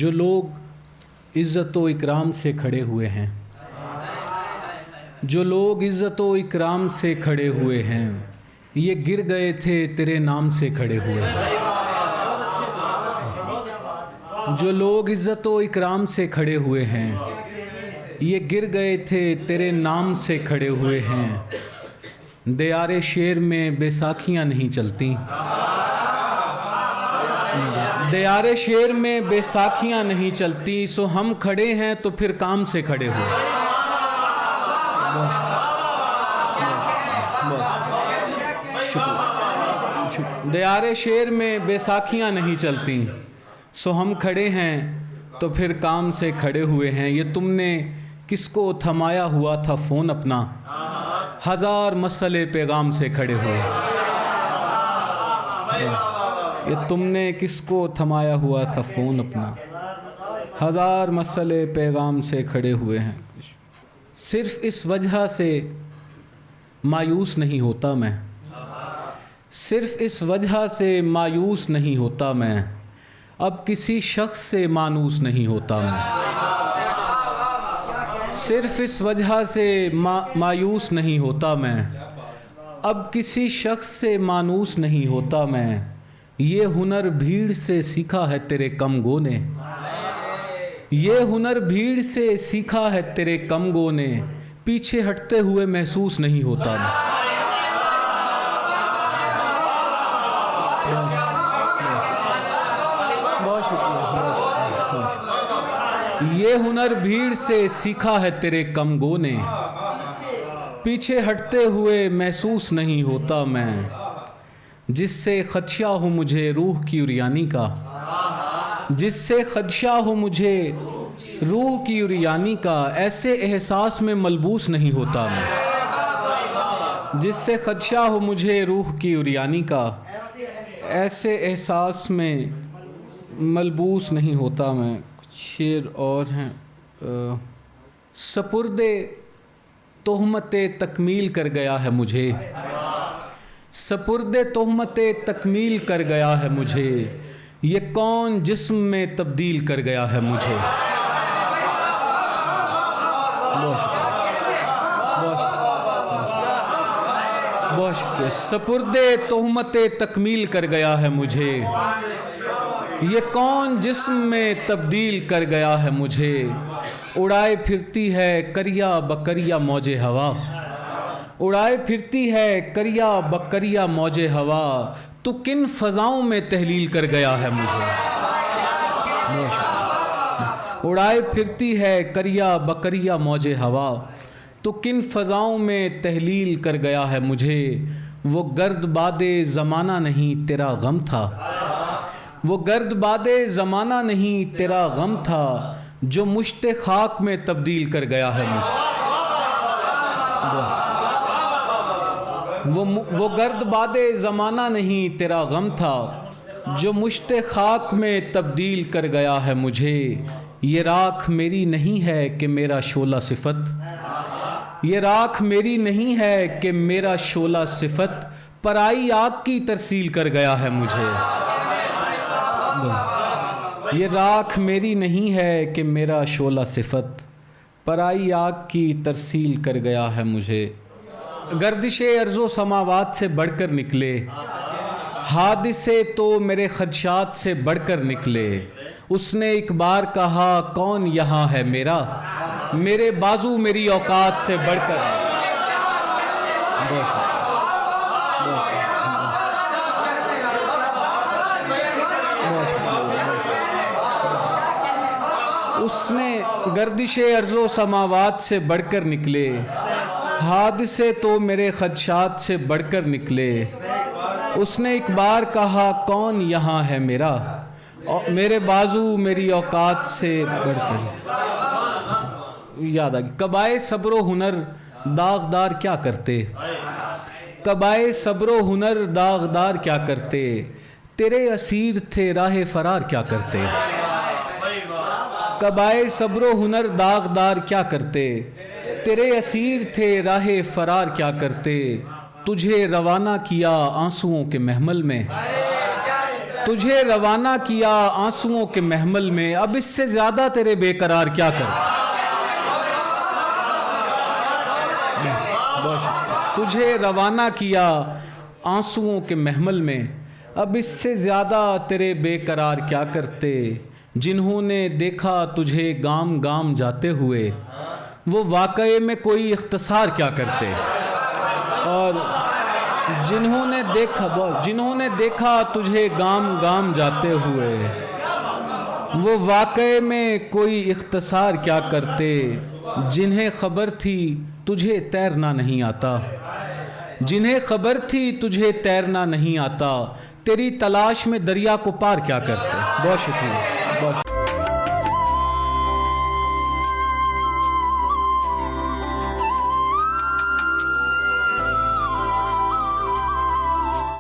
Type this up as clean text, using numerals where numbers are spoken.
جو لوگ عزت و اکرام سے کھڑے ہوئے ہیں، جو لوگ عزت و اکرام سے کھڑے ہوئے ہیں، یہ گر گئے تھے تیرے نام سے کھڑے ہوئے ہیں۔ جو لوگ عزت و اکرام سے کھڑے ہوئے ہیں، یہ گر گئے تھے تیرے نام سے کھڑے ہوئے ہیں۔ دیار شیر میں بیساکھیاں نہیں چلتی، دیار شیر میں بیساکھیاں نہیں چلتی، سو ہم کھڑے ہیں تو پھر کام سے کھڑے ہوئے۔ دیار شیر میں بیساکھیاں نہیں چلتی، سو ہم کھڑے ہیں تو پھر کام سے کھڑے ہوئے ہیں۔ یہ تم نے کس کو تھمایا ہوا تھا فون اپنا، ہزار مسئلے پیغام سے کھڑے ہوئے۔ یہ تم نے کس کو تھمایا ہوا تھا فون اپنا، ہزار مسئلے پیغام سے کھڑے ہوئے ہیں۔ صرف اس وجہ سے مایوس نہیں ہوتا میں، صرف اس وجہ سے مایوس نہیں ہوتا میں، اب کسی شخص سے مانوس نہیں ہوتا میں۔ صرف اس وجہ سے مایوس نہیں ہوتا میں، اب کسی شخص سے مانوس نہیں ہوتا میں۔ یہ ہنر بھیڑ سے سیکھا ہے تیرے کم گو نے، یہ ہنر بھیڑ سے سیکھا ہے تیرے کم گو نے، پیچھے ہٹتے ہوئے محسوس نہیں ہوتا میں۔ بہت شکریہ۔ یہ ہنر بھیڑ سے سیکھا ہے تیرے کم گو نے، پیچھے ہٹتے ہوئے محسوس نہیں ہوتا میں۔ جس سے خدشہ ہو مجھے روح کی اریانی کا، جس سے خدشہ ہو مجھے روح کی اریانی کا، ایسے احساس میں ملبوس نہیں ہوتا میں۔ جس سے خدشہ ہو مجھے روح کی اریانی کا، ایسے احساس میں ملبوس نہیں ہوتا میں۔ کچھ شعر اور ہیں۔ سپرد تہمت تکمیل کر گیا ہے مجھے، سپرد تہمت تکمیل کر گیا ہے مجھے، یہ کون جسم میں تبدیل کر گیا ہے مجھے۔ بہت شکریہ۔ سپرد تہمت تکمیل کر گیا ہے مجھے، یہ کون جسم میں تبدیل کر گیا ہے مجھے۔ اڑائے پھرتی ہے کریا بکریا موج ہوا، اڑائے پھرتی ہے کریا بکریا موج ہوا، تو کن فضاؤں میں تحلیل کر گیا ہے مجھے۔ اڑائے پھرتی ہے کریا بکریا موج ہوا، تو کن فضاؤں میں تحلیل کر گیا ہے مجھے۔ وہ گرد باد زمانہ نہیں تیرا غم تھا، وہ گرد باد زمانہ نہیں تیرا غم تھا، جو مشت خاک میں تبدیل کر گیا ہے مجھے۔ وہ گرد باد زمانہ نہیں تیرا غم تھا، جو مشت خاک میں تبدیل کر گیا ہے مجھے۔ یہ راکھ میری نہیں ہے کہ میرا شعلہ صفت، یہ راکھ میری نہیں ہے کہ میرا شعلہ صفت، پرائی آگ کی ترسیل کر گیا ہے مجھے۔ یہ راکھ میری نہیں ہے کہ میرا شعلہ صفت، پرائی آگ کی ترسیل کر گیا ہے مجھے۔ گردش ارض و سماوات سے بڑھ کر نکلے، حادثے تو میرے خدشات سے بڑھ کر نکلے، اس نے ایک بار کہا کون یہاں ہے میرا، میرے بازو میری اوقات سے بڑھ کر۔ اس نے گردش ارض و سماوات سے بڑھ کر نکلے، حادثے تو میرے خدشات سے بڑھ کر نکلے، اس نے ایک بار کہا کون یہاں ہے میرا، میرے بازو میری اوقات سے بڑھ کر۔ یاد آ گئی۔ قبائے صبر و ہنر داغدار کیا کرتے، قبائے صبر و ہنر داغدار کیا کرتے، تیرے اسیر تھے راہ فرار کیا کرتے۔ قبائے صبر و ہنر داغدار کیا کرتے، تیرے اسیر تھے راہ فرار کیا کرتے، تجھے روانہ کیا آنسوؤں کے محمل میں، تجھے روانہ کیا آنسوؤں کے محمل میں، اب اس سے زیادہ تیرے بے قرار کیا کرتے؟ تجھے روانہ کیا آنسوؤں کے محمل میں، اب اس سے زیادہ تیرے بے قرار کیا کرتے؟ جنہوں نے دیکھا تجھے گام گام جاتے ہوئے، وہ واقعے میں کوئی اختصار کیا کرتے؟ اور جنہوں نے دیکھا تجھے گام گام جاتے ہوئے، وہ واقعے میں کوئی اختصار کیا کرتے؟ جنہیں خبر تھی تجھے تیرنا نہیں آتا، جنہیں خبر تھی تجھے تیرنا نہیں آتا، تیری تلاش میں دریا کو پار کیا کرتے؟ بہت شکریہ.